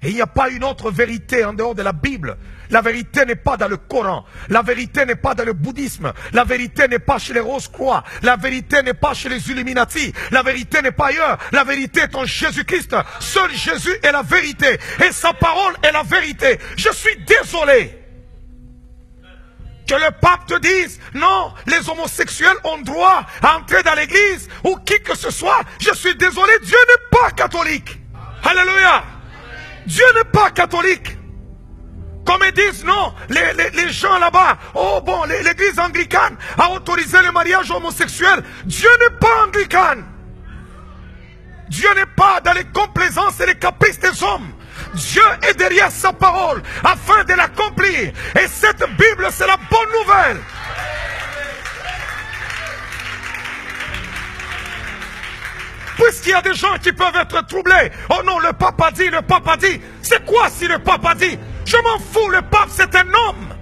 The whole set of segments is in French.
Et il n'y a pas une autre vérité en dehors de la Bible. La vérité n'est pas dans le Coran. La vérité n'est pas dans le bouddhisme. La vérité n'est pas chez les Rose-Croix. La vérité n'est pas chez les Illuminati. La vérité n'est pas ailleurs. La vérité est en Jésus-Christ. Seul Jésus est la vérité. Et sa parole est la vérité. Je suis désolé que le pape te dise, non, les homosexuels ont droit à entrer dans l'église, ou qui que ce soit. Je suis désolé, Dieu n'est pas catholique. Alléluia. Dieu n'est pas catholique. Comme ils disent, non, les gens là-bas, oh bon, l'église anglicane a autorisé le mariage homosexuel. Dieu n'est pas anglicane. Dieu n'est pas dans les complaisances et les caprices des hommes. Dieu est derrière sa parole afin de l'accomplir. Et cette Bible, c'est la bonne nouvelle. Puisqu'il y a des gens qui peuvent être troublés. Oh non, le pape a dit, le pape a dit. C'est quoi si le pape a dit? Je m'en fous, le pape c'est un homme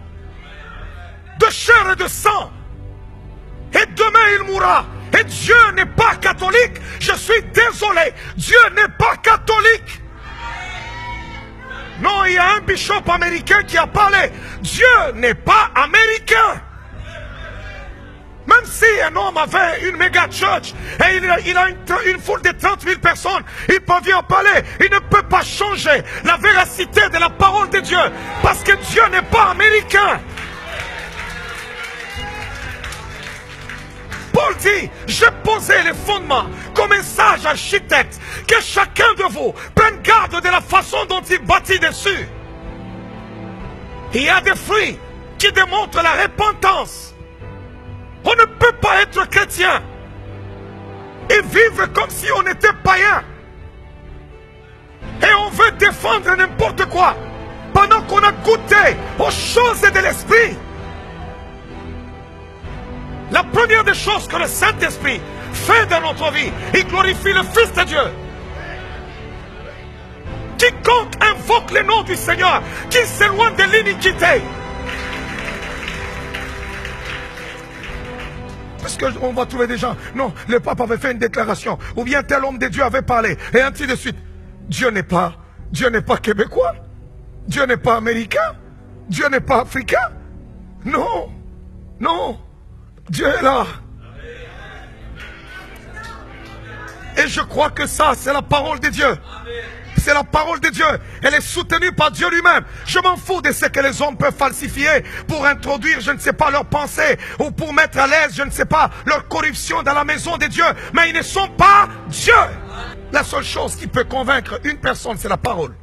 de chair et de sang. Et demain il mourra. Et Dieu n'est pas catholique. Je suis désolé. Dieu n'est pas catholique. Non, il y a un bishop américain qui a parlé. Dieu n'est pas américain. Même si un homme avait une méga church et il a une foule de 30 000 personnes, il peut bien parler. Il ne peut pas changer la véracité de la parole de Dieu. Parce que Dieu n'est pas américain. Paul dit, j'ai posé les fondements comme un sage architecte. Que chacun de vous prenne garde de la façon dont il bâtit dessus. Il y a des fruits qui démontrent la repentance. On ne peut pas être chrétien et vivre comme si on était païen. Et on veut défendre n'importe quoi pendant qu'on a goûté aux choses de l'esprit. La première des choses que le Saint-Esprit fait dans notre vie, il glorifie le Fils de Dieu. Quiconque invoque le nom du Seigneur, qu'il s'éloigne de l'iniquité. Parce qu'on va trouver des gens, non, le pape avait fait une déclaration, ou bien tel homme de Dieu avait parlé, et ainsi de suite. Dieu n'est pas québécois, Dieu n'est pas américain, Dieu n'est pas africain. Non, non, Dieu est là. Et je crois que ça, c'est la parole de Dieu. C'est la parole de Dieu. Elle est soutenue par Dieu lui-même. Je m'en fous de ce que les hommes peuvent falsifier pour introduire, je ne sais pas, leurs pensées ou pour mettre à l'aise, je ne sais pas, leur corruption dans la maison de Dieu. Mais ils ne sont pas Dieu. La seule chose qui peut convaincre une personne, c'est la parole.